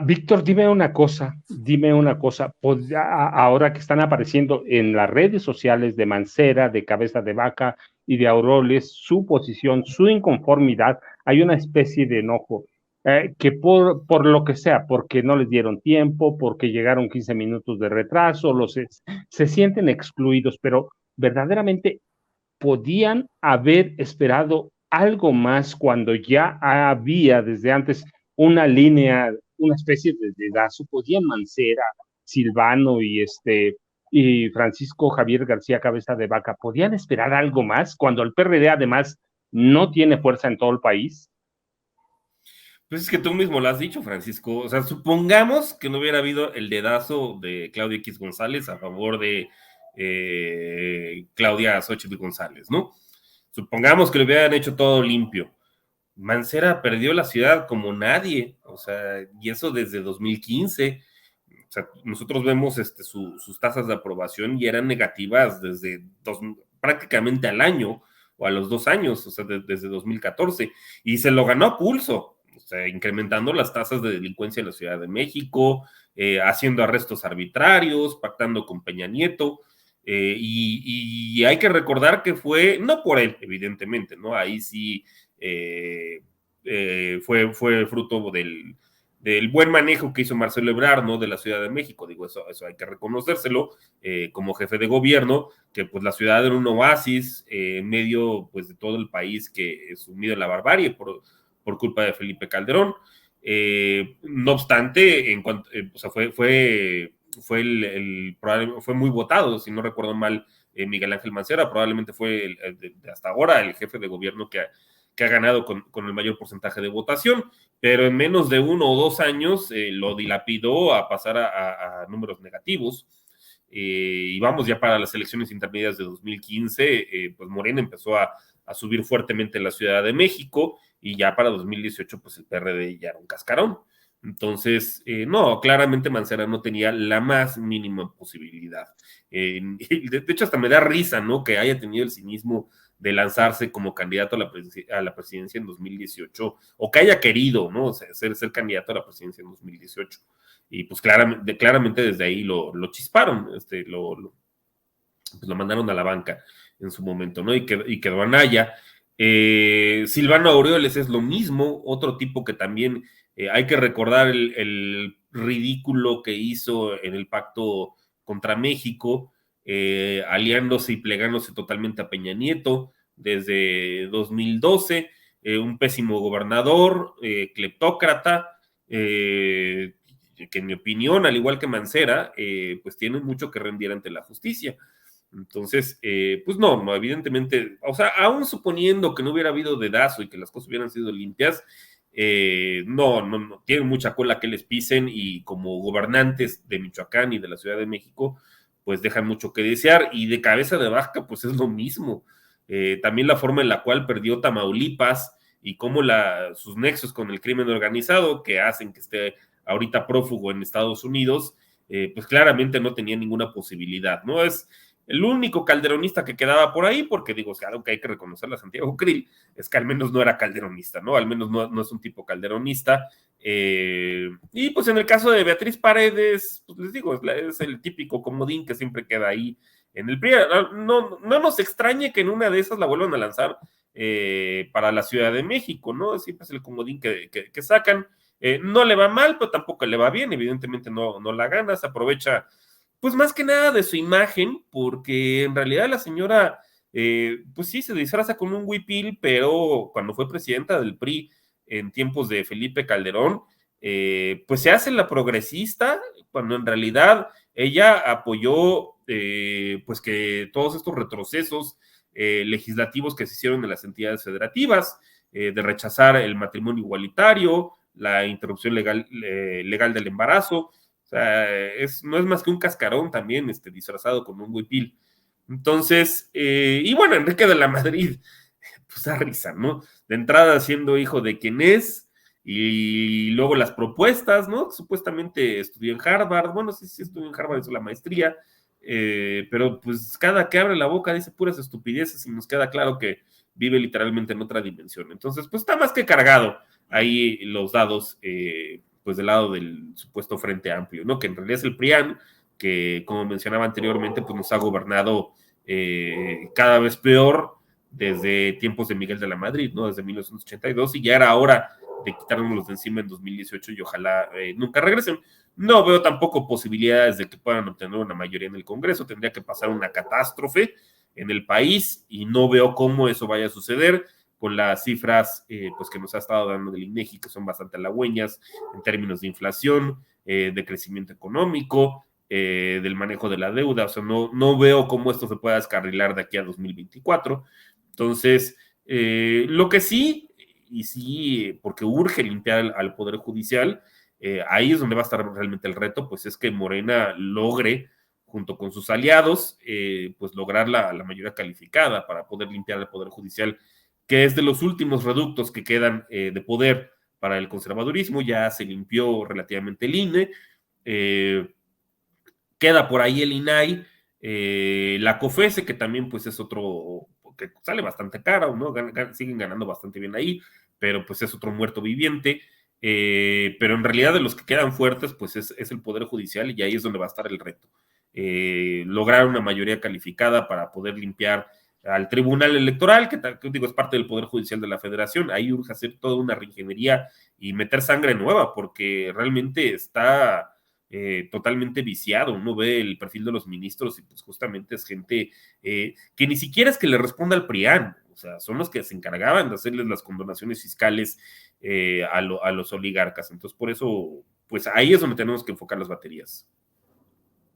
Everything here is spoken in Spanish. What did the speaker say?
Víctor, dime una cosa, ahora que están apareciendo en las redes sociales de Mancera, de Cabeza de Vaca y de Auroles, su posición, su inconformidad, hay una especie de enojo, que por lo que sea, porque no les dieron tiempo, porque llegaron 15 minutos de retraso, se sienten excluidos, pero verdaderamente podían haber esperado algo más cuando ya había desde antes una línea, una especie de dedazo. Podían Mancera, Silvano y Francisco Javier García Cabeza de Vaca, podían esperar algo más cuando el PRD además no tiene fuerza en todo el país. Pues es que tú mismo lo has dicho, Francisco. O sea, supongamos que no hubiera habido el dedazo de Claudia X González a favor de Claudia Xochitl González, ¿no? Supongamos que le hubieran hecho todo limpio. Mancera perdió la ciudad como nadie, o sea, y eso desde 2015. O sea, nosotros vemos sus tasas de aprobación y eran negativas desde prácticamente al año o a los 2 años, o sea, desde 2014, y se lo ganó a pulso, o sea, incrementando las tasas de delincuencia en la Ciudad de México, haciendo arrestos arbitrarios, pactando con Peña Nieto, y hay que recordar que fue, no por él, evidentemente, ¿no? Ahí sí fue fruto del buen manejo que hizo Marcelo Ebrard, ¿no? De la Ciudad de México, digo, eso hay que reconocérselo, como jefe de gobierno, que pues la ciudad era un oasis en medio pues de todo el país que es sumido en la barbarie por culpa de Felipe Calderón. No obstante, o sea, fue muy votado, si no recuerdo mal, Miguel Ángel Mancera, probablemente fue hasta ahora el jefe de gobierno que ha ganado con el mayor porcentaje de votación, pero en menos de 1 o 2 años lo dilapidó a pasar a números negativos. Y vamos ya para las elecciones intermedias de 2015, pues Morena empezó a subir fuertemente en la Ciudad de México y ya para 2018 pues el PRD ya era un cascarón. Entonces, no, claramente Mancera no tenía la más mínima posibilidad. De hecho, hasta me da risa, ¿no? Que haya tenido el cinismo de lanzarse como candidato a la presidencia en 2018, o que haya querido, ¿no? O sea, ser candidato a la presidencia en 2018. Y pues claramente desde ahí lo chisparon, pues lo mandaron a la banca en su momento, ¿no? Y quedó Anaya. Silvano Aureoles es lo mismo, otro tipo que también hay que recordar el ridículo que hizo en el pacto contra México, aliándose y plegándose totalmente a Peña Nieto desde 2012, un pésimo gobernador, cleptócrata, que en mi opinión, al igual que Mancera, pues tiene mucho que rendir ante la justicia. Entonces, pues no, evidentemente, o sea, aún suponiendo que no hubiera habido dedazo y que las cosas hubieran sido limpias, no, tienen mucha cola que les pisen y como gobernantes de Michoacán y de la Ciudad de México, pues dejan mucho que desear y de Cabeza de Vaca, pues es lo mismo. También la forma en la cual perdió Tamaulipas y cómo sus nexos con el crimen organizado que hacen que esté ahorita prófugo en Estados Unidos, pues claramente no tenía ninguna posibilidad, ¿no? Es el único calderonista que quedaba por ahí, porque digo, claro que hay que reconocerle a Santiago Krill, es que al menos no era calderonista, ¿no? Al menos no es un tipo calderonista. Y pues en el caso de Beatriz Paredes, pues les digo, es el típico comodín que siempre queda ahí en el PRI. No nos extrañe que en una de esas la vuelvan a lanzar para la Ciudad de México, ¿no? Siempre es el comodín que sacan. No le va mal, pero tampoco le va bien, evidentemente no la gana, se aprovecha pues más que nada de su imagen, porque en realidad la señora, pues sí, se disfraza con un huipil, pero cuando fue presidenta del PRI en tiempos de Felipe Calderón, pues se hace la progresista, cuando en realidad ella apoyó, pues que todos estos retrocesos legislativos que se hicieron en las entidades federativas, de rechazar el matrimonio igualitario, la interrupción legal del embarazo, o sea, no es más que un cascarón también, disfrazado con un huipil. Entonces, y bueno, Enrique de la Madrid, pues da risa, ¿no? De entrada siendo hijo de quien es, y luego las propuestas, ¿no? Supuestamente estudió en Harvard, bueno, sí estudió en Harvard, hizo la maestría, pero pues cada que abre la boca dice puras estupideces y nos queda claro que vive literalmente en otra dimensión. Entonces, pues está más que cargado ahí los dados, pues del lado del supuesto Frente Amplio, ¿no? Que en realidad es el PRIAN, que como mencionaba anteriormente, pues nos ha gobernado cada vez peor desde tiempos de Miguel de la Madrid, ¿no? Desde 1982, y ya era hora de quitárnoslos de encima en 2018 y ojalá nunca regresen. No veo tampoco posibilidades de que puedan obtener una mayoría en el Congreso, tendría que pasar una catástrofe en el país y no veo cómo eso vaya a suceder con las cifras pues que nos ha estado dando del INEGI, que son bastante halagüeñas en términos de inflación, de crecimiento económico, del manejo de la deuda. O sea, no veo cómo esto se pueda descarrilar de aquí a 2024. Entonces, lo que sí, y sí, porque urge limpiar al Poder Judicial, ahí es donde va a estar realmente el reto, pues es que Morena logre, junto con sus aliados, pues lograr la mayoría calificada para poder limpiar el Poder Judicial, que es de los últimos reductos que quedan de poder para el conservadurismo. Ya se limpió relativamente el INE, queda por ahí el INAI, la COFESE, que también pues es otro, que sale bastante caro, ¿no? Siguen ganando bastante bien ahí, pero pues es otro muerto viviente. Pero en realidad de los que quedan fuertes, pues es el Poder Judicial, y ahí es donde va a estar el reto. Lograr una mayoría calificada para poder limpiar al Tribunal Electoral, que digo es parte del Poder Judicial de la Federación. Ahí urge hacer toda una reingeniería y meter sangre nueva, porque realmente está totalmente viciado. Uno ve el perfil de los ministros y pues justamente es gente que ni siquiera es que le responda al PRIAN, o sea, son los que se encargaban de hacerles las condonaciones fiscales a los oligarcas. Entonces, por eso, pues ahí es donde tenemos que enfocar las baterías.